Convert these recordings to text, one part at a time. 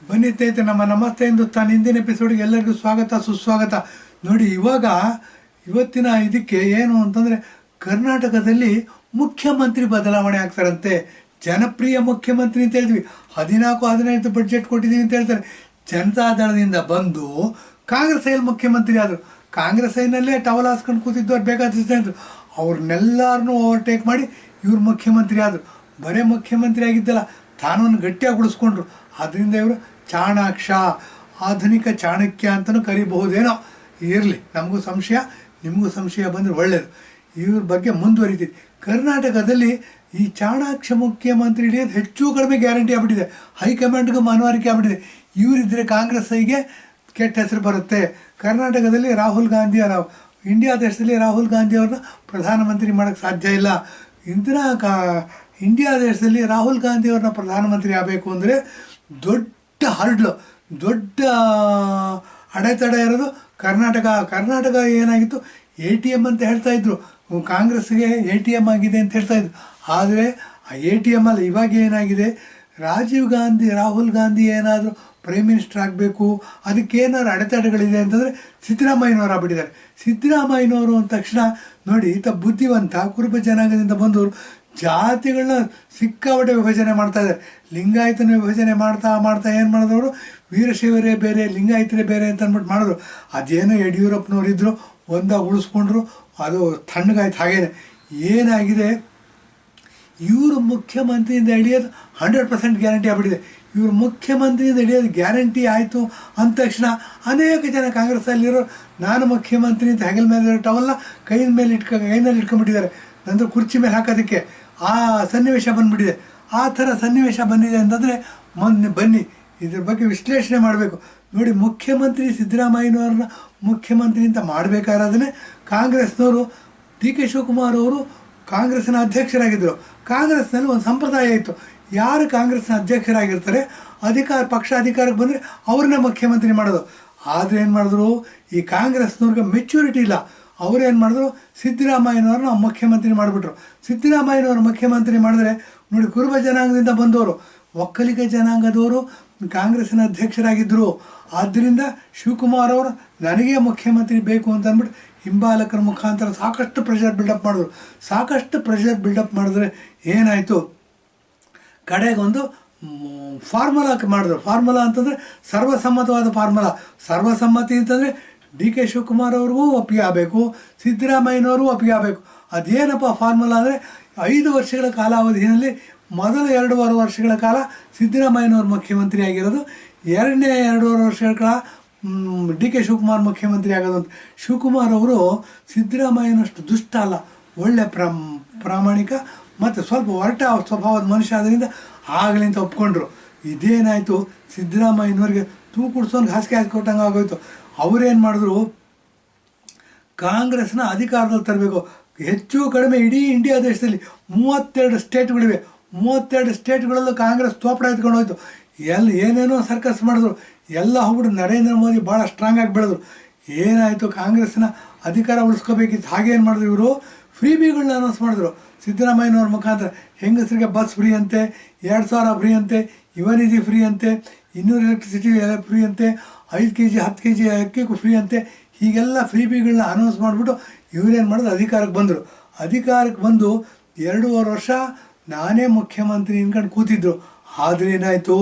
ಬನ್ನಿ ಸ್ನೇಹಿತರೆ, ನಮ್ಮ ನಮಸ್ತೆ ಹಿಂದೂಸ್ತಾನ್ ಹಿಂದಿನ ಎಪಿಸೋಡ್ಗೆ ಎಲ್ಲರಿಗೂ ಸ್ವಾಗತ ಸುಸ್ವಾಗತ. ನೋಡಿ, ಇವತ್ತಿನ ಇದಕ್ಕೆ ಏನು ಅಂತಂದರೆ, ಕರ್ನಾಟಕದಲ್ಲಿ ಮುಖ್ಯಮಂತ್ರಿ ಬದಲಾವಣೆ ಆಗ್ತಾರಂತೆ. ಜನಪ್ರಿಯ ಮುಖ್ಯಮಂತ್ರಿ ಅಂತ ಹೇಳಿದ್ವಿ, 14-15 ಬಡ್ಜೆಟ್ ಕೊಟ್ಟಿದ್ದೀವಿ ಅಂತ ಹೇಳ್ತಾರೆ. ಜನತಾದಳದಿಂದ ಬಂದು ಕಾಂಗ್ರೆಸ್ ಐನಲ್ಲಿ ಮುಖ್ಯಮಂತ್ರಿ ಆದರು. ಕಾಂಗ್ರೆಸ್ ಐನಲ್ಲೇ ಟವಲ್ ಹಾಸ್ಕೊಂಡು ಕೂತಿದ್ದು ಅವ್ರು ಬೇಕಾದಷ್ಟು ಇದ್ರು. ಅವ್ರನ್ನೆಲ್ಲರನ್ನೂ ಓವರ್ಟೇಕ್ ಮಾಡಿ ಇವ್ರು ಮುಖ್ಯಮಂತ್ರಿ ಆದರು. ಬರೀ ಮುಖ್ಯಮಂತ್ರಿ ಆಗಿದ್ದಲ್ಲ, ತಾನೊಂದು ಗಟ್ಟಿಯಾಗಿ ಉಳಿಸ್ಕೊಂಡ್ರು. ಆದ್ದರಿಂದ ಇವರು ಚಾಣಾಕ್ಷ, ಆಧುನಿಕ ಚಾಣಕ್ಯ ಅಂತಲೂ ಕರಿಬಹುದೇನೋ. ಇರಲಿ, ನಮಗೂ ಸಂಶಯ, ನಿಮಗೂ ಸಂಶಯ ಬಂದರೆ ಒಳ್ಳೆಯದು. ಇವ್ರ ಬಗ್ಗೆ ಮುಂದುವರಿತೀವಿ. ಕರ್ನಾಟಕದಲ್ಲಿ ಈ ಚಾಣಾಕ್ಷ ಮುಖ್ಯಮಂತ್ರಿ ಹಿಡಿಯೋದು ಹೆಚ್ಚು ಕಡಿಮೆ ಗ್ಯಾರಂಟಿ ಆಗ್ಬಿಟ್ಟಿದೆ. ಹೈಕಮಾಂಡ್ಗೂ ಮನವರಿಕೆ ಆಗ್ಬಿಟ್ಟಿದೆ. ಇವರಿದ್ದರೆ ಕಾಂಗ್ರೆಸ್ ಐಗೆ ಕೆಟ್ಟ ಹೆಸರು ಬರುತ್ತೆ. ಕರ್ನಾಟಕದಲ್ಲಿ ರಾಹುಲ್ ಗಾಂಧಿ ಇಂಡಿಯಾ ದೇಶದಲ್ಲಿ ರಾಹುಲ್ ಗಾಂಧಿ ಅವ್ರನ್ನ ಪ್ರಧಾನಮಂತ್ರಿ ಮಾಡೋಕ್ಕೆ ಸಾಧ್ಯ ಇಲ್ಲ. ಇಂಡಿಯಾ ದೇಶದಲ್ಲಿ ರಾಹುಲ್ ಗಾಂಧಿ ಅವ್ರನ್ನ ಪ್ರಧಾನಮಂತ್ರಿ ಆಗಬೇಕು ಅಂದರೆ ದೊಡ್ಡ ಹರ್ಡ್ಲು, ದೊಡ್ಡ ಅಡೆತಡೆ ಇರೋದು ಕರ್ನಾಟಕ ಏನಾಗಿತ್ತು, ATM ಅಂತ ಹೇಳ್ತಾಯಿದ್ರು. ಕಾಂಗ್ರೆಸ್ಗೆ ATM ಆಗಿದೆ ಅಂತ ಹೇಳ್ತಾಯಿದ್ರು. ಆದರೆ ಆ ATM ಅಲ್ಲ, ಇವಾಗ ಏನಾಗಿದೆ, ರಾಹುಲ್ ಗಾಂಧಿ ಏನಾದರೂ ಪ್ರೈಮ್ ಮಿನಿಸ್ಟರ್ ಆಗಬೇಕು, ಅದಕ್ಕೇನಾದ್ರು ಅಡೆತಡೆಗಳಿದೆ ಅಂತಂದರೆ ಸಿದ್ದರಾಮಯ್ಯನವರು ಆಗ್ಬಿಟ್ಟಿದ್ದಾರೆ. ಸಿದ್ದರಾಮಯ್ಯನವರು ಅಂದ ತಕ್ಷಣ ನೋಡಿ, ಈತ ಬುದ್ಧಿವಂತ, ಕುರುಬ ಜನಾಂಗದಿಂದ ಬಂದವರು. ಜಾತಿಗಳನ್ನ ಸಿಕ್ಕಾಪಟ್ಟೆ ವಿಭಜನೆ ಮಾಡ್ತಾಯಿದ್ದಾರೆ. ಲಿಂಗಾಯತನ ವಿಭಜನೆ ಮಾಡ್ತಾ ಏನು ಮಾಡಿದವರು, ವೀರಶೈವರೇ ಬೇರೆ, ಲಿಂಗಾಯತರೇ ಬೇರೆ ಅಂತ ಅಂದ್ಬಿಟ್ಟು ಮಾಡಿದ್ರು. ಅದೇನೋ ಯಡಿಯೂರಪ್ಪನವ್ರು ಇದ್ದರು, ಒಂದಾಗಿ ಉಳಿಸ್ಕೊಂಡ್ರು, ಅದು ತಣ್ಣಗಾಯ್ತು. ಹಾಗೇನೆ ಏನಾಗಿದೆ, ಇವರು ಮುಖ್ಯಮಂತ್ರಿಯಿಂದ ಹಿಡಿಯೋದು 100% ಗ್ಯಾರಂಟಿ ಆಗಿಬಿಟ್ಟಿದೆ. ಇವರು ಮುಖ್ಯಮಂತ್ರಿಯಿಂದ ಹಿಡಿಯೋದು ಗ್ಯಾರಂಟಿ ಆಯಿತು ಅಂದ ತಕ್ಷಣ ಅನೇಕ ಜನ ಕಾಂಗ್ರೆಸ್ಸಲ್ಲಿರೋ ನಾನು ಮುಖ್ಯಮಂತ್ರಿ ಅಂತ ಹೆಗಲ ಮೇಲೆ ಟವಲ್ನ ಕೈನಲ್ಲಿ ಇಟ್ಕೊಂಡ್ಬಿಟ್ಟಿದ್ದಾರೆ. ನಂತರ ಕುರ್ಚಿ ಮೇಲೆ ಹಾಕೋದಕ್ಕೆ ಆ ಸನ್ನಿವೇಶ ಬಂದುಬಿಟ್ಟಿದೆ. ಆ ಥರ ಸನ್ನಿವೇಶ ಬಂದಿದೆ ಅಂತಂದರೆ ಬನ್ನಿ ಇದ್ರ ಬಗ್ಗೆ ವಿಶ್ಲೇಷಣೆ ಮಾಡಬೇಕು. ನೋಡಿ, ಮುಖ್ಯಮಂತ್ರಿ ಸಿದ್ದರಾಮಯ್ಯನವ್ರನ್ನ ಮುಖ್ಯಮಂತ್ರಿ ಅಂತ ಮಾಡಬೇಕಾದ್ರೆ ಕಾಂಗ್ರೆಸ್ನವರು DK ಶಿವಕುಮಾರ್ ಅವರು ಕಾಂಗ್ರೆಸ್ಸಿನ ಅಧ್ಯಕ್ಷರಾಗಿದ್ದರು. ಕಾಂಗ್ರೆಸ್ನಲ್ಲಿ ಒಂದು ಸಂಪ್ರದಾಯ ಇತ್ತು, ಯಾರು ಕಾಂಗ್ರೆಸ್ನ ಅಧ್ಯಕ್ಷರಾಗಿರ್ತಾರೆ ಪಕ್ಷ ಅಧಿಕಾರಕ್ಕೆ ಬಂದರೆ ಅವ್ರನ್ನೇ ಮುಖ್ಯಮಂತ್ರಿ ಮಾಡೋದು. ಆದರೆ ಏನು ಮಾಡಿದ್ರು, ಈ ಕಾಂಗ್ರೆಸ್ನವ್ರಿಗೆ ಮೆಚ್ಯೂರಿಟಿ ಇಲ್ಲ. ಅವರೇನು ಮಾಡಿದ್ರು, ಸಿದ್ದರಾಮಯ್ಯನವ್ರನ್ನ ಮುಖ್ಯಮಂತ್ರಿ ಮಾಡಿಬಿಟ್ರು. ಸಿದ್ದರಾಮಯ್ಯನವ್ರ ಮುಖ್ಯಮಂತ್ರಿ ಮಾಡಿದ್ರೆ ನೋಡಿ, ಕುರುಬ ಜನಾಂಗದಿಂದ ಬಂದವರು, ಒಕ್ಕಲಿಗ ಜನಾಂಗದವರು ಕಾಂಗ್ರೆಸ್ಸಿನ ಅಧ್ಯಕ್ಷರಾಗಿದ್ದರು. ಆದ್ದರಿಂದ ಶಿವಕುಮಾರ್ ಅವರು ನನಗೇ ಮುಖ್ಯಮಂತ್ರಿ ಬೇಕು ಅಂತ ಅಂದ್ಬಿಟ್ಟು ಹಿಂಬಾಲಕರ ಮುಖಾಂತರ ಸಾಕಷ್ಟು ಪ್ರೆಷರ್ ಬಿಲ್ಡಪ್ ಮಾಡಿದ್ರು. ಸಾಕಷ್ಟು ಪ್ರೆಷರ್ ಬಿಲ್ಡಪ್ ಮಾಡಿದ್ರೆ ಏನಾಯಿತು, ಕಡೆಗೊಂದು ಫಾರ್ಮುಲಾ ಮಾಡಿದ್ರು. ಫಾರ್ಮುಲಾ ಅಂತಂದರೆ ಸರ್ವಸಮ್ಮತವಾದ ಫಾರ್ಮುಲಾ. ಸರ್ವಸಮ್ಮತಿ ಅಂತಂದರೆ DK ಶಿವಕುಮಾರ್ ಅವ್ರಿಗೂ ಒಪ್ಪಿಗೆ ಆಗಬೇಕು, ಸಿದ್ದರಾಮಯ್ಯನವ್ರಿಗೂ ಒಪ್ಪಿಗೆ ಆಗಬೇಕು. ಅದೇನಪ್ಪ ಫಾರ್ಮುಲಾ ಅಂದರೆ, 5 ವರ್ಷಗಳ ಕಾಲಾವಧಿಯಲ್ಲಿ ಮೊದಲ 2.5 ವರ್ಷಗಳ ಕಾಲ ಸಿದ್ದರಾಮಯ್ಯನವ್ರು ಮುಖ್ಯಮಂತ್ರಿ ಆಗಿರೋದು, ಎರಡನೇ 2.5 ವರ್ಷಗಳ ಕಾಲ DK ಶಿವಕುಮಾರ್ ಮುಖ್ಯಮಂತ್ರಿ ಆಗೋದು ಅಂತ. ಶಿವಕುಮಾರ್ ಅವರು ಸಿದ್ದರಾಮಯ್ಯನಷ್ಟು ದುಷ್ಟ ಅಲ್ಲ, ಒಳ್ಳೆ ಪ್ರಾಮಾಣಿಕ ಮತ್ತು ಸ್ವಲ್ಪ ಹೊರಟ ಸ್ವಭಾವದ ಮನುಷ್ಯ. ಆದ್ದರಿಂದ ಆಗಲಿಂತ ಒಪ್ಕೊಂಡ್ರು. ಇದೇನಾಯಿತು, ಸಿದ್ದರಾಮಯ್ಯನವ್ರಿಗೆ ತೂಕುಡ್ಸೋನ್ಗೆ ಹಾಸಿಗೆ ಹಾಕಿಕೊಟ್ಟಂಗೆ ಆಗೋಯ್ತು. ಅವರೇನು ಮಾಡಿದ್ರು, ಕಾಂಗ್ರೆಸ್ನ ಅಧಿಕಾರದಲ್ಲಿ ತರಬೇಕು. ಹೆಚ್ಚು ಕಡಿಮೆ ಇಡೀ ಇಂಡಿಯಾ ದೇಶದಲ್ಲಿ 32 ಸ್ಟೇಟ್ಗಳಿವೆ. 32 ಸ್ಟೇಟ್ಗಳಲ್ಲೂ ಕಾಂಗ್ರೆಸ್ ತೋಪಡ ಎತ್ಕೊಂಡು ಹೋಯ್ತು. ಏನೇನೋ ಸರ್ಕಸ್ ಮಾಡಿದ್ರು. ಎಲ್ಲ ಹೋಗ್ಬಿಟ್ಟು ನರೇಂದ್ರ ಮೋದಿ ಭಾಳ ಸ್ಟ್ರಾಂಗಾಗಿ ಬೆಳೆದ್ರು. ಏನಾಯಿತು, ಕಾಂಗ್ರೆಸ್ನ ಅಧಿಕಾರ ಉಳಿಸ್ಕೋಬೇಕಿತ್ತು. ಹಾಗೇನು ಮಾಡಿದ್ರು, ಇವರು ಫ್ರೀಬಿಗಳನ್ನ ಅನೌನ್ಸ್ ಮಾಡಿದ್ರು ಸಿದ್ದರಾಮಯ್ಯನವ್ರ ಮುಖಾಂತರ. ಹೆಂಗಸರಿಗೆ ಬಸ್ ಫ್ರೀ ಅಂತೆ, 2000 ಫ್ರೀ ಅಂತೆ, ಯುವನಿಧಿ ಫ್ರೀ ಅಂತೆ, 200 ಎಲೆಕ್ಟ್ರಿಸಿಟಿ ಫ್ರೀ ಅಂತೆ, 5 kg 10 kg ಅಕ್ಕಿಗೂ ಫ್ರೀ ಅಂತೆ. ಹೀಗೆಲ್ಲ ಫ್ರೀಬಿಗಳನ್ನ ಅನೌನ್ಸ್ ಮಾಡಿಬಿಟ್ಟು ಇವರೇನು ಮಾಡೋದು, ಅಧಿಕಾರಕ್ಕೆ ಬಂದರು. ಅಧಿಕಾರಕ್ಕೆ ಬಂದು 2.5 ವರ್ಷ ನಾನೇ ಮುಖ್ಯಮಂತ್ರಿ ಅನ್ಕೊಂಡು ಕೂತಿದ್ರು. ಆದರೆ ಏನಾಯಿತು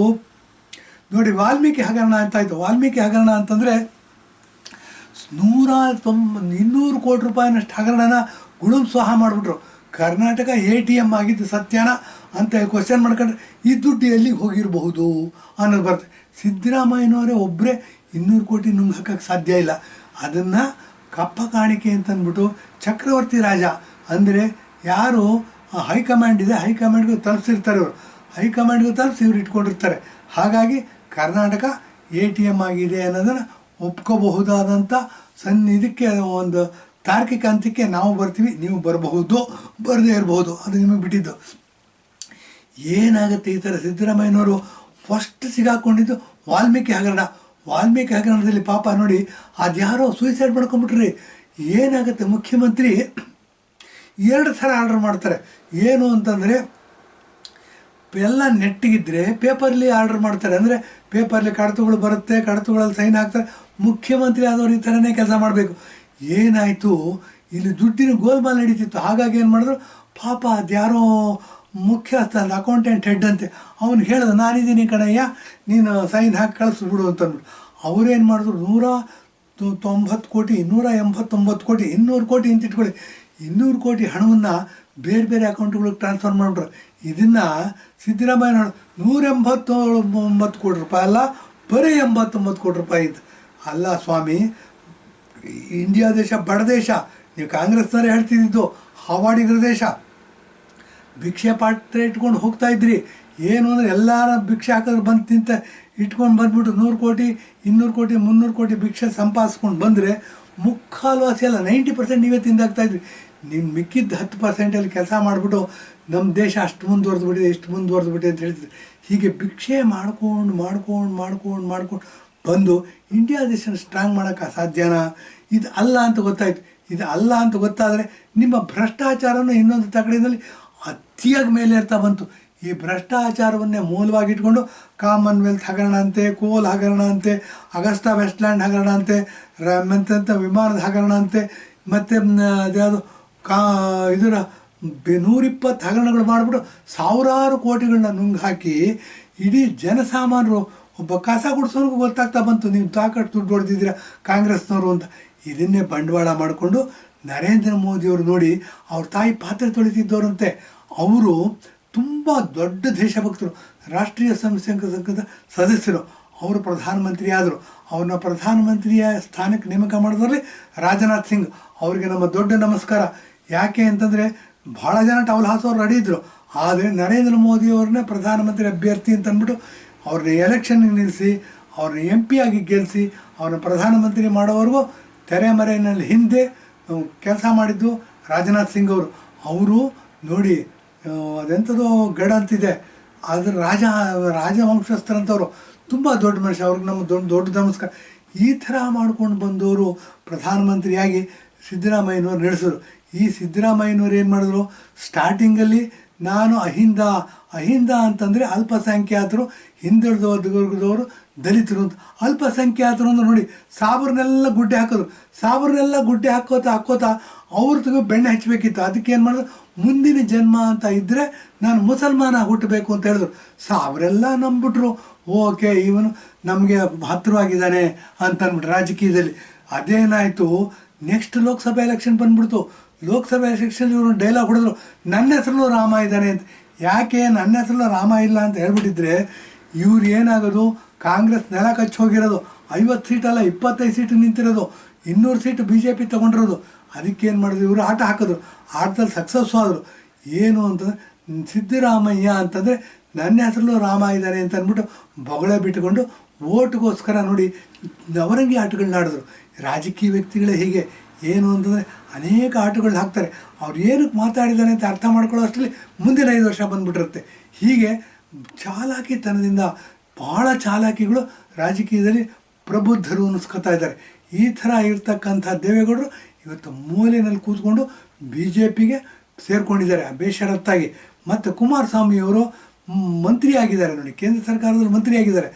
ನೋಡಿ, ವಾಲ್ಮೀಕಿ ಹಗರಣ ಅಂತಾಯಿತು. ವಾಲ್ಮೀಕಿ ಹಗರಣ ಅಂತಂದರೆ 200 ಕೋಟಿ ರೂಪಾಯಿನಷ್ಟು ಹಗರಣನ ಗುಳುಂ ಸ್ವಾಹ ಮಾಡಿಬಿಟ್ರು. ಕರ್ನಾಟಕ ATM ಆಗಿದ್ದು ಸತ್ಯನ ಅಂತ ಕ್ವಶನ್ ಮಾಡ್ಕೊಂಡ್ರೆ ಈ ದುಡ್ಡು ಎಲ್ಲಿಗೆ ಹೋಗಿರಬಹುದು ಅನ್ನೋದು ಬರುತ್ತೆ. ಸಿದ್ದರಾಮಯ್ಯನವರೇ ಒಬ್ಬರೇ 200 ಕೋಟಿ ನುಂಗ್ ಹಾಕೋಕ್ಕೆ ಸಾಧ್ಯ ಇಲ್ಲ. ಅದನ್ನು ಕಪ್ಪ ಕಾಣಿಕೆ ಅಂತಂದ್ಬಿಟ್ಟು ಚಕ್ರವರ್ತಿ ರಾಜ ಅಂದರೆ ಯಾರು ಹೈಕಮಾಂಡ್ ಇದೆ, ಹೈಕಮಾಂಡ್ಗೂ ತಲುಪಿಸಿರ್ತಾರೆ. ಇವರು ಹೈಕಮಾಂಡ್ಗೂ ತಲುಪಿಸಿ ಇವ್ರು ಇಟ್ಕೊಂಡಿರ್ತಾರೆ. ಹಾಗಾಗಿ ಕರ್ನಾಟಕ ATM ಆಗಿದೆ ಅನ್ನೋದನ್ನು ಒಪ್ಕೋಬಹುದಾದಂಥ ಇದಕ್ಕೆ ಒಂದು ತಾರ್ಕಿಕ ಅಂತ್ಯಕ್ಕೆ ನಾವು ಬರ್ತೀವಿ, ನೀವು ಬರಬಹುದು, ಬರದೇ ಇರಬಹುದು, ಅದು ನಿಮಗೆ ಬಿಟ್ಟಿದ್ದು. ಏನಾಗುತ್ತೆ, ಈ ಥರ ಸಿದ್ದರಾಮಯ್ಯನವರು ಫಸ್ಟ್ ಸಿಗಾಕೊಂಡಿದ್ದು ವಾಲ್ಮೀಕಿ ಹಗರಣ. ವಾಲ್ಮೀಕಿ ಹಗರಣದಲ್ಲಿ ಪಾಪ ನೋಡಿ, ಅದ್ಯಾರೋ ಸೂಸೈಡ್ ಮಾಡ್ಕೊಂಬಿಟ್ರಿ. ಏನಾಗುತ್ತೆ, ಮುಖ್ಯಮಂತ್ರಿ 2 ಥರ ಆರ್ಡರ್ ಮಾಡ್ತಾರೆ. ಏನು ಅಂತಂದರೆ, ಎಲ್ಲ ನೆಟ್ಟಿಗಿದ್ರೆ ಪೇಪರ್ಲಿ ಆರ್ಡರ್ ಮಾಡ್ತಾರೆ. ಅಂದರೆ ಪೇಪರ್ಲಿ ಕಡತಗಳು ಬರುತ್ತೆ, ಕಡತಗಳಲ್ಲಿ ಸೈನ್ ಹಾಕ್ತಾರೆ. ಮುಖ್ಯಮಂತ್ರಿ ಆದವ್ರು ಈ ಥರನೇ ಕೆಲಸ ಮಾಡಬೇಕು. ಏನಾಯಿತು, ಇಲ್ಲಿ ದುಡ್ಡಿನ ಗೋಲ್ಮಾಲ್ ನಡೀತಿತ್ತು. ಹಾಗಾಗಿ ಏನು ಮಾಡಿದ್ರು, ಪಾಪ ಅದ್ಯಾರೋ ಮುಖ್ಯಸ್ಥ ಅಂತ ಅಕೌಂಟೆಂಟ್ ಹೆಡ್ ಅಂತೆ, ಅವ್ನು ಹೇಳಿದ ನಾನಿದ್ದೀನಿ ಕಣಯ್ಯ, ನೀನು ಸೈನ್ ಹಾಕಿ ಕಳಿಸ್ಬಿಡು ಅಂತಂದ್ಬಿಟ್ಟು. ಅವರೇನು ಮಾಡಿದ್ರು, 190 ಕೋಟಿ, 189 ಕೋಟಿ, 200 ಕೋಟಿ ಅಂತ ಇಟ್ಕೊಳ್ಳಿ, 200 ಕೋಟಿ ಹಣವನ್ನು ಬೇರೆ ಬೇರೆ ಅಕೌಂಟ್ಗಳಿಗೆ ಟ್ರಾನ್ಸ್ಫರ್ ಮಾಡಿಬಿಟ್ರು. ಇದನ್ನು ಸಿದ್ದರಾಮಯ್ಯ 189 ಕೋಟಿ ರೂಪಾಯಿ ಅಲ್ಲ, ಬರೀ 89 ಕೋಟಿ ರೂಪಾಯಿ ಇತ್ತು. ಅಲ್ಲ ಸ್ವಾಮಿ, ಇಂಡಿಯಾ ದೇಶ ಬಡ ದೇಶ. ನೀವು ಕಾಂಗ್ರೆಸ್ನವರೇ ಹೇಳ್ತಿದ್ದು ಹವಾಡಿಗರ ದೇಶ. ಭಿಕ್ಷೆ ಪಾತ್ರೆ ಇಟ್ಕೊಂಡು ಹೋಗ್ತಾ ಇದ್ರಿ. ಏನು ಅಂದರೆ ಎಲ್ಲರ ಭಿಕ್ಷೆ ಹಾಕಿದ್ರೆ ಬಂದು ತಿಂತ ಇಟ್ಕೊಂಡು ಬಂದ್ಬಿಟ್ಟು 100 ಕೋಟಿ 200 ಕೋಟಿ 300 ಕೋಟಿ ಭಿಕ್ಷೆ ಸಂಪಾದಿಸ್ಕೊಂಡು ಬಂದರೆ ಮುಕ್ಕಾಲು ವಾಸಿ ಅಲ್ಲ 90% ನೀವೇ ತಿಂದಾಗ್ತಾಯಿದ್ರಿ. ನಿಮ್ಮ ಮಿಕ್ಕಿದ್ದು 10%ಅಲ್ಲಿ ಕೆಲಸ ಮಾಡಿಬಿಟ್ಟು ನಮ್ಮ ದೇಶ ಅಷ್ಟು ಮುಂದುವರೆದ್ಬಿಟ್ಟಿದೆ, ಇಷ್ಟು ಮುಂದುವರೆದ್ಬಿಟ್ಟಿದೆ ಅಂತ ಹೇಳ್ತಿದ್ದೆ. ಹೀಗೆ ಭಿಕ್ಷೆ ಮಾಡ್ಕೊಂಡು ಬಂದು ಇಂಡಿಯಾ ದೇಶನ ಸ್ಟ್ರಾಂಗ್ ಮಾಡೋಕ್ಕೆ ಸಾಧ್ಯನಾ? ಇದು ಅಲ್ಲ ಅಂತ ಗೊತ್ತಾಯಿತು. ಇದು ಅಲ್ಲ ಅಂತ ಗೊತ್ತಾದರೆ ನಿಮ್ಮ ಭ್ರಷ್ಟಾಚಾರನೂ ಇನ್ನೊಂದು ತಗಡಿನಲ್ಲಿ ಅತಿಯಾಗಿ ಮೇಲೆ ಇರ್ತಾ ಬಂತು. ಈ ಭ್ರಷ್ಟಾಚಾರವನ್ನೇ ಮೂಲವಾಗಿಟ್ಕೊಂಡು ಕಾಮನ್ವೆಲ್ತ್ ಹಗರಣ ಅಂತೆ, ಕೋಲ್ ಹಗರಣ ಅಂತೆ, ಅಗಸ್ಟಾ ವೆಸ್ಟ್ಲ್ಯಾಂಡ್ ಹಗರಣ ಅಂತೆ, ಮತ್ತೆಂಥ ವಿಮಾನದ ಹಗರಣ ಅಂತೆ, ಮತ್ತು ಅದ್ಯಾವುದು ಇದರ 120 ಹಗರಣಗಳು ಮಾಡಿಬಿಟ್ಟು ಸಾವಿರಾರು ಕೋಟಿಗಳನ್ನ ನುಂಗು ಹಾಕಿ ಇಡೀ ಜನಸಾಮಾನ್ಯರು, ಒಬ್ಬ ಕಸ ಗುಡಿಸೋರ್ಗೂ ಗೊತ್ತಾಗ್ತಾ ಬಂತು ನೀವು ತಾಕಟ್ಟು ದುಡ್ಡು ಹೊಡೆದಿದ್ದೀರಾ ಕಾಂಗ್ರೆಸ್ನವರು ಅಂತ. ಇದನ್ನೇ ಬಂಡವಾಳ ಮಾಡಿಕೊಂಡು ನರೇಂದ್ರ ಮೋದಿಯವರು ನೋಡಿ, ಅವ್ರ ತಾಯಿ ಪಾತ್ರೆ ತೊಳಿತಿದ್ದವರಂತೆ. ಅವರು ತುಂಬ ದೊಡ್ಡ ದೇಶಭಕ್ತರು, ರಾಷ್ಟ್ರೀಯ ಸಂಘದ ಸದಸ್ಯರು. ಅವರು ಪ್ರಧಾನಮಂತ್ರಿ ಆದರು. ಅವ್ರನ್ನ ಪ್ರಧಾನಮಂತ್ರಿಯ ಸ್ಥಾನಕ್ಕೆ ನೇಮಕ ಮಾಡಿದ್ರಲ್ಲಿ ರಾಜನಾಥ್ ಸಿಂಗ್ ಅವರಿಗೆ ನಮ್ಮ ದೊಡ್ಡ ನಮಸ್ಕಾರ. ಯಾಕೆ ಅಂತಂದರೆ ಭಾಳ ಜನ ಟವಲ್ ಹಾಸೋರು ರೆಡಿ ಇದ್ದರು. ಆದರೆ ನರೇಂದ್ರ ಮೋದಿಯವ್ರನ್ನೇ ಪ್ರಧಾನಮಂತ್ರಿ ಅಭ್ಯರ್ಥಿ ಅಂತ ಅಂದ್ಬಿಟ್ಟು ಅವ್ರನ್ನ ಎಲೆಕ್ಷನ್ಗೆ ನಿಲ್ಲಿಸಿ, ಅವ್ರನ್ನ MP ಆಗಿ ಗೆಲ್ಲಿಸಿ, ಅವ್ರನ್ನ ಪ್ರಧಾನಮಂತ್ರಿ ಮಾಡೋವರೆಗೂ ತೆರೆಮರೆಯಲ್ಲಿ ಹಿಂದೆ ಕೆಲಸ ಮಾಡಿದ್ದು ರಾಜನಾಥ್ ಸಿಂಗ್ ಅವರು. ಅವರು ನೋಡಿ, ಅದೆಂಥದ್ದು ಗಡ ಅಂತಿದೆ, ಅದ್ರ ರಾಜವಂಶಸ್ಥರಂಥವ್ರು, ತುಂಬ ದೊಡ್ಡ ಮನುಷ್ಯ. ಅವ್ರಿಗೆ ನಮ್ಮ ದೊಡ್ಡ ನಮಸ್ಕಾರ. ಈ ಥರ ಮಾಡ್ಕೊಂಡು ಬಂದವರು ಪ್ರಧಾನಮಂತ್ರಿಯಾಗಿ ಸಿದ್ದರಾಮಯ್ಯನವ್ರು ನಡೆಸಿದ್ರು. ಈ ಸಿದ್ದರಾಮಯ್ಯನವ್ರು ಏನು ಮಾಡಿದ್ರು, ಸ್ಟಾರ್ಟಿಂಗಲ್ಲಿ ನಾನು ಅಹಿಂದ ಅಂತಂದರೆ ಅಲ್ಪಸಂಖ್ಯಾತರು, ಹಿಂದುಳಿದ ವರ್ಗದವರು, ದಲಿತರು ಅಂತ. ಅಲ್ಪಸಂಖ್ಯಾತರು ಅಂದ್ರೆ ನೋಡಿ, ಸಾಬರ್ನೆಲ್ಲ ಗುಡ್ಡೆ ಹಾಕೋದು. ಸಾಬರ್ನೆಲ್ಲ ಗುಡ್ಡೆ ಹಾಕೋತಾ ಅವ್ರದ್ದು ಬೆಣ್ಣೆ ಹಚ್ಚಬೇಕಿತ್ತು. ಅದಕ್ಕೆ ಏನು ಮಾಡಿದ್ರು, ಮುಂದಿನ ಜನ್ಮ ಅಂತ ಇದ್ದರೆ ನಾನು ಮುಸಲ್ಮಾನ ಹುಟ್ಟಬೇಕು ಅಂತ ಹೇಳಿದ್ರು. ಸಾಬರೆಲ್ಲ ನಂಬಿಟ್ರು. ಓಕೆ, ಇವನು ನಮಗೆ ಹತ್ತಿರವಾಗಿದ್ದಾನೆ ಅಂತ ಅಂದ್ಬಿಟ್ರು ರಾಜಕೀಯದಲ್ಲಿ. ಅದೇನಾಯಿತು, ನೆಕ್ಸ್ಟ್ ಲೋಕಸಭೆ ಎಲೆಕ್ಷನ್ ಬಂದ್ಬಿಡ್ತು. ಲೋಕಸಭೆ ಎಲೆಕ್ಷನ್ ಇವರು ಡೈಲಾಗ್ ಹೊಡೆದ್ರು, ನನ್ನ ಹೆಸರಲ್ಲೂ ರಾಮ ಇದ್ದಾನೆ ಅಂತ. ಯಾಕೆ ನನ್ನ ಹೆಸರಲ್ಲೂ ರಾಮ ಇಲ್ಲ ಅಂತ ಹೇಳ್ಬಿಟ್ಟಿದ್ರೆ ಇವ್ರು ಏನಾಗೋದು, ಕಾಂಗ್ರೆಸ್ ನೆಲ ಕಚ್ಚಿ ಹೋಗಿರೋದು. 50 ಸೀಟಲ್ಲ 25 ಸೀಟು ನಿಂತಿರೋದು, 200 ಸೀಟು BJP ತೊಗೊಂಡಿರೋದು. ಅದಕ್ಕೇನು ಮಾಡಿದ್ರು, ಇವರು ಆಟ ಹಾಕಿದ್ರು. ಆಟದಲ್ಲಿ ಸಕ್ಸಸ್ಸು ಆದರು. ಏನು ಅಂತಂದರೆ, ಸಿದ್ದರಾಮಯ್ಯ ಅಂತಂದರೆ ನನ್ನ ಹೆಸರಲ್ಲೂ ರಾಮ ಇದ್ದಾನೆ ಅಂತ ಅಂದ್ಬಿಟ್ಟು ಬೊಗಳೆ ಬಿಟ್ಟುಕೊಂಡು ಓಟ್ಗೋಸ್ಕರ ನೋಡಿ ನವರಂಗಿ ಆಟಗಳನ್ನ ಆಡಿದ್ರು. ರಾಜಕೀಯ ವ್ಯಕ್ತಿಗಳೇ ಹೀಗೆ. ಏನು ಅಂತಂದರೆ ಅನೇಕ ಆಟಗಳನ್ನ ಹಾಕ್ತಾರೆ. ಅವ್ರು ಏನಕ್ಕೆ ಮಾತಾಡಿದ್ದಾನೆ ಅಂತ ಅರ್ಥ ಮಾಡ್ಕೊಳ್ಳೋ ಅಷ್ಟರಲ್ಲಿ ಮುಂದಿನ 5 ವರ್ಷ ಬಂದುಬಿಟ್ಟಿರುತ್ತೆ. ಹೀಗೆ ಚಾಲಾಕಿತನದಿಂದ ಭಾಳ ಚಾಲಾಕಿಗಳು ರಾಜಕೀಯದಲ್ಲಿ ಪ್ರಬುದ್ಧರು ಅನ್ನಿಸ್ಕೊತಾ ಇದ್ದಾರೆ. ಈ ಥರ ಇರ್ತಕ್ಕಂಥ ದೇವೇಗೌಡರು ಇವತ್ತು ಮೂಲೆಯಲ್ಲಿ ಕೂತ್ಕೊಂಡು BJPಗೆ ಸೇರಿಕೊಂಡಿದ್ದಾರೆ ಬೇಷರತ್ತಾಗಿ. ಮತ್ತು ಕುಮಾರಸ್ವಾಮಿಯವರು ಮಂತ್ರಿ ಆಗಿದ್ದಾರೆ ನೋಡಿ, ಕೇಂದ್ರ ಸರ್ಕಾರದಲ್ಲಿ ಮಂತ್ರಿ ಆಗಿದ್ದಾರೆ.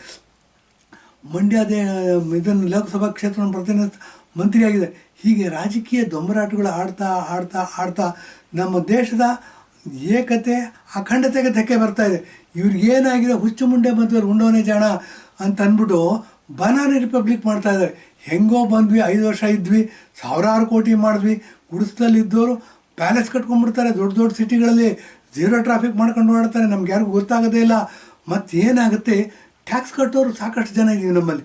ಮಂಡ್ಯದ ಇದನ್ನು ಲೋಕಸಭಾ ಕ್ಷೇತ್ರವನ್ನು ಪ್ರತಿನಿಧಿಸ ಮಂತ್ರಿ ಆಗಿದ್ದಾರೆ. ಹೀಗೆ ರಾಜಕೀಯ ದೊಂಬರಾಟಗಳು ಆಡ್ತಾ ನಮ್ಮ ದೇಶದ ಏಕತೆ ಅಖಂಡತೆಗೆ ಧಕ್ಕೆ ಬರ್ತಾ ಇದೆ. ಇವ್ರಿಗೇನಾಗಿದೆ, ಹುಚ್ಚು ಮುಂಡೆ ಬಂದವರು ಉಂಡೋನೆ ಜಾಣ ಅಂತ ಅಂದ್ಬಿಟ್ಟು ಬನಾನಿ ರಿಪಬ್ಲಿಕ್ ಮಾಡ್ತಾ ಇದ್ದಾರೆ. ಹೆಂಗೋ ಬಂದ್ವಿ, 5 ವರ್ಷ ಇದ್ವಿ, ಸಾವಿರಾರು ಕೋಟಿ ಮಾಡಿದ್ವಿ. ಗುಡಿಸ್ದಲ್ಲಿ ಇದ್ದವರು ಪ್ಯಾಲೇಸ್ ಕಟ್ಕೊಂಡ್ಬಿಡ್ತಾರೆ. ದೊಡ್ಡ ಸಿಟಿಗಳಲ್ಲಿ 0 ಟ್ರಾಫಿಕ್ ಮಾಡ್ಕೊಂಡು ಓಡಾಡ್ತಾರೆ. ನಮ್ಗೆ ಯಾರಿಗೂ ಗೊತ್ತಾಗೋದೇ ಇಲ್ಲ. ಮತ್ತು ಏನಾಗುತ್ತೆ, ಟ್ಯಾಕ್ಸ್ ಕಟ್ಟೋರು ಸಾಕಷ್ಟು ಜನ ಇದ್ದೀವಿ ನಮ್ಮಲ್ಲಿ.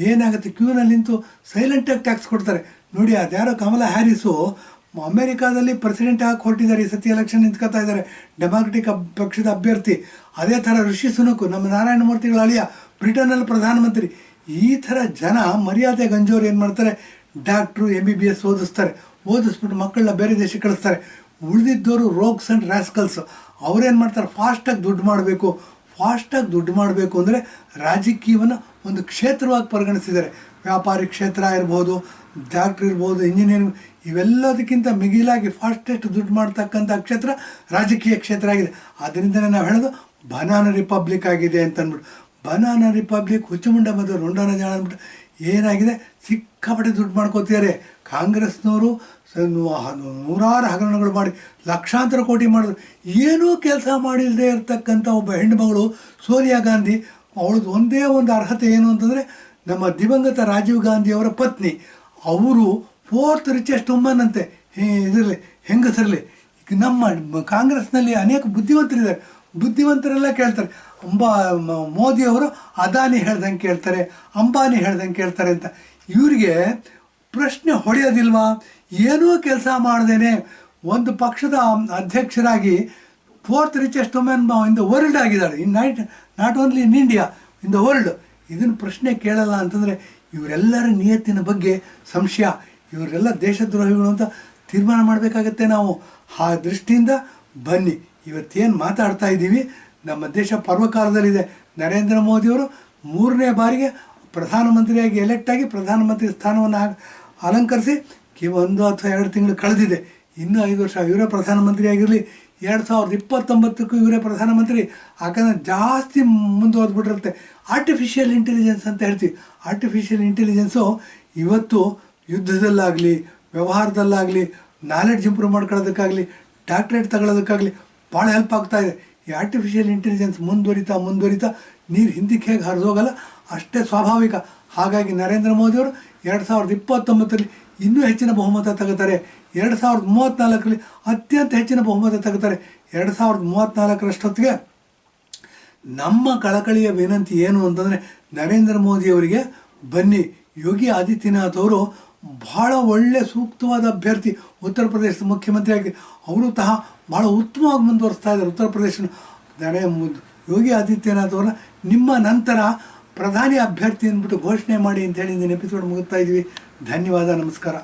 ಏನಾಗುತ್ತೆ, ಕ್ಯೂನಲ್ಲಿ ನಿಂತು ಸೈಲೆಂಟಾಗಿ ಟ್ಯಾಕ್ಸ್ ಕೊಡ್ತಾರೆ ನೋಡಿ. ಅದ್ಯಾರೋ ಕಮಲಾ ಹ್ಯಾರಿಸು ಅಮೇರಿಕಾದಲ್ಲಿ ಪ್ರೆಸಿಡೆಂಟ್ ಆಗಿ ಹೊರಟಿದ್ದಾರೆ. ಈ ಸತಿ ಎಲೆಕ್ಷನ್ ನಿಂತ್ಕೊತಾ ಇದ್ದಾರೆ, ಡೆಮಾಕ್ರೆಟಿಕ್ ಪಕ್ಷದ ಅಭ್ಯರ್ಥಿ. ಅದೇ ಥರ ಋಷಿ ಸುನಕ್, ನಮ್ಮ ನಾರಾಯಣ ಮೂರ್ತಿಗಳ ಅಳಿಯ, ಬ್ರಿಟನ್ನಲ್ಲಿ ಪ್ರಧಾನಮಂತ್ರಿ. ಈ ಥರ ಜನ ಮರ್ಯಾದೆ ಗಂಜೋರು ಏನು ಮಾಡ್ತಾರೆ, ಡಾಕ್ಟ್ರು MBBS ಓದಿಸ್ಬಿಟ್ಟು ಮಕ್ಕಳನ್ನ ಬೇರೆ ದೇಶಕ್ಕೆ ಕಳಿಸ್ತಾರೆ. ಉಳಿದಿದ್ದವರು ರೋಗ್ಸ್ ಆ್ಯಂಡ್ ರ್ಯಾಸ್ಕಲ್ಸ್. ಅವ್ರೇನು ಮಾಡ್ತಾರೆ, ಫಾಸ್ಟಾಗಿ ದುಡ್ಡು ಮಾಡಬೇಕು ಅಂದರೆ ರಾಜಕೀಯವನ್ನು ಒಂದು ಕ್ಷೇತ್ರವಾಗಿ ಪರಿಗಣಿಸಿದ್ದಾರೆ. ವ್ಯಾಪಾರಿ ಕ್ಷೇತ್ರ ಇರ್ಬೋದು, ಡಾಕ್ಟ್ರ್ ಇರ್ಬೋದು, ಇಂಜಿನಿಯರಿಂಗ್, ಇವೆಲ್ಲದಕ್ಕಿಂತ ಮಿಗಿಲಾಗಿ ಫಾಸ್ಟೆಸ್ಟ್ ದುಡ್ಡು ಮಾಡ್ತಕ್ಕಂಥ ಕ್ಷೇತ್ರ ರಾಜಕೀಯ ಕ್ಷೇತ್ರ ಆಗಿದೆ. ಅದರಿಂದಲೇ ನಾವು ಹೇಳೋದು ಬನಾನಾ ರಿಪಬ್ಲಿಕ್ ಆಗಿದೆ ಅಂತ ಅಂದ್ಬಿಟ್ಟು. ಬನಾನಾ ರಿಪಬ್ಲಿಕ್ ಹುಚ್ಚುಮುಂಡ ಮತ್ತು ರುಂಡನ ಜಾಣ ಅಂದ್ಬಿಟ್ಟು ಏನಾಗಿದೆ, ಸಿಕ್ಕಾಪಟ್ಟೆ ದುಡ್ಡು ಮಾಡ್ಕೋತಿದ್ದಾರೆ ಕಾಂಗ್ರೆಸ್ನವರು. ನೂರಾರು ಹಗರಣಗಳು ಮಾಡಿ ಲಕ್ಷಾಂತರ ಕೋಟಿ ಮಾಡಿದ್ರು. ಏನೂ ಕೆಲಸ ಮಾಡಿಲ್ಲದೆ ಇರತಕ್ಕಂಥ ಒಬ್ಬ ಹೆಣ್ಣುಮಗಳು ಸೋನಿಯಾ ಗಾಂಧಿ, ಅವಳದು ಒಂದೇ ಒಂದು ಅರ್ಹತೆ ಏನು ಅಂತಂದರೆ ನಮ್ಮ ದಿವಂಗತ ರಾಜೀವ್ ಗಾಂಧಿಯವರ ಪತ್ನಿ. ಅವರು 4th ರಿಚೆಸ್ಟ್ ವುಮನ್ ಅಂತೆ ಇದರಲ್ಲಿ, ಹೆಂಗಸರಲ್ಲಿ. ನಮ್ಮ ಕಾಂಗ್ರೆಸ್ನಲ್ಲಿ ಅನೇಕ ಬುದ್ಧಿವಂತರಿದ್ದಾರೆ, ಬುದ್ಧಿವಂತರೆಲ್ಲ ಕೇಳ್ತಾರೆ. ಮೋದಿಯವರು ಅದಾನಿ ಹೇಳ್ದಂಗೆ ಕೇಳ್ತಾರೆ, ಅಂಬಾನಿ ಹೇಳ್ದಂಗೆ ಕೇಳ್ತಾರೆ ಅಂತ. ಇವರಿಗೆ ಪ್ರಶ್ನೆ ಹೊಡೆಯೋದಿಲ್ವಾ? ಏನೂ ಕೆಲಸ ಮಾಡ್ದೇನೆ ಒಂದು ಪಕ್ಷದ ಅಧ್ಯಕ್ಷರಾಗಿ 4th richest women in the world ಆಗಿದ್ದಾಳೆ. Not only in India, in the world. ಇದನ್ನು ಪ್ರಶ್ನೆ ಕೇಳಲ್ಲ ಅಂತಂದರೆ ಇವರೆಲ್ಲರ ನಿಯತ್ತಿನ ಬಗ್ಗೆ ಸಂಶಯ. ಇವರೆಲ್ಲ ದೇಶದ್ರೋಹಿಗಳು ಅಂತ ತೀರ್ಮಾನ ಮಾಡಬೇಕಾಗತ್ತೆ ನಾವು. ಆ ದೃಷ್ಟಿಯಿಂದ ಬನ್ನಿ, ಇವತ್ತೇನು ಮಾತಾಡ್ತಾ ಇದ್ದೀವಿ, ನಮ್ಮ ದೇಶ ಪರ್ವಕಾಲದಲ್ಲಿದೆ. ನರೇಂದ್ರ ಮೋದಿಯವರು 3ನೇ ಬಾರಿಗೆ ಪ್ರಧಾನಮಂತ್ರಿಯಾಗಿ ಎಲೆಕ್ಟ್ ಆಗಿ ಪ್ರಧಾನಮಂತ್ರಿ ಸ್ಥಾನವನ್ನು ಅಲಂಕರಿಸಿ 1 ಅಥವಾ 2 ತಿಂಗಳು ಕಳೆದಿದೆ. ಇನ್ನೂ 5 ವರ್ಷ ಇವರೇ ಪ್ರಧಾನಮಂತ್ರಿ ಆಗಿರಲಿ. 2029ಕ್ಕೂ ಇವರೇ ಪ್ರಧಾನಮಂತ್ರಿ. ಯಾಕಂದರೆ ಜಾಸ್ತಿ ಮುಂದುವರೆದ್ಬಿಟ್ಟಿರುತ್ತೆ. ಆರ್ಟಿಫಿಷಿಯಲ್ ಇಂಟೆಲಿಜೆನ್ಸ್ ಅಂತ ಹೇಳ್ತೀವಿ. ಆರ್ಟಿಫಿಷಿಯಲ್ ಇಂಟೆಲಿಜೆನ್ಸು ಇವತ್ತು ಯುದ್ಧದಲ್ಲಾಗಲಿ, ವ್ಯವಹಾರದಲ್ಲಾಗಲಿ, ನಾಲೆಡ್ಜ್ ಇಂಪ್ರೂವ್ ಮಾಡ್ಕೊಳ್ಳೋದಕ್ಕಾಗಲಿ, ಡಾಕ್ಟ್ರೇಟ್ ತಗೊಳ್ಳೋದಕ್ಕಾಗಲಿ ಭಾಳ ಹೆಲ್ಪ್ ಆಗ್ತಾಯಿದೆ. ಈ ಆರ್ಟಿಫಿಷಿಯಲ್ ಇಂಟೆಲಿಜೆನ್ಸ್ ಮುಂದುವರಿತಾ ನೀರು ಹಿಂದಕ್ಕೆ ಹೇಗೆ ಹರಿದೋಗಲ್ಲ ಅಷ್ಟೇ ಸ್ವಾಭಾವಿಕ. ಹಾಗಾಗಿ ನರೇಂದ್ರ ಮೋದಿಯವರು 2029ರಲ್ಲಿ ಇನ್ನೂ ಹೆಚ್ಚಿನ ಬಹುಮತ ತಗೋತಾರೆ. 2034ರಲ್ಲಿ ಅತ್ಯಂತ ಹೆಚ್ಚಿನ ಬಹುಮತ ತಗೋತಾರೆ. 2034ರಷ್ಟೊತ್ತಿಗೆ ನಮ್ಮ ಕಳಕಳಿಯ ವಿನಂತಿ ಏನು ಅಂತಂದರೆ, ನರೇಂದ್ರ ಮೋದಿಯವರಿಗೆ ಬನ್ನಿ, ಯೋಗಿ ಆದಿತ್ಯನಾಥ್ ಅವರು ಭಾಳ ಒಳ್ಳೆಯ ಸೂಕ್ತವಾದ ಅಭ್ಯರ್ಥಿ. ಉತ್ತರ ಪ್ರದೇಶದ ಮುಖ್ಯಮಂತ್ರಿಯಾಗಿ ಅವರು ಭಾಳ ಉತ್ತಮವಾಗಿ ಮುಂದುವರಿಸ್ತಾ ಇದ್ದಾರೆ ಉತ್ತರ ಪ್ರದೇಶ. ಯೋಗಿ ಆದಿತ್ಯನಾಥ್ ಅವರ ನಿಮ್ಮ ನಂತರ ಪ್ರಧಾನಿ ಅಭ್ಯರ್ಥಿ ಅಂದ್ಬಿಟ್ಟು ಘೋಷಣೆ ಮಾಡಿ ಅಂತ ಹೇಳಿ ಇಂದಿನ ಎಪಿಸೋಡ್ ಮುಗಿಸ್ತಾ ಇದ್ದೀವಿ. ಧನ್ಯವಾದ, ನಮಸ್ಕಾರ.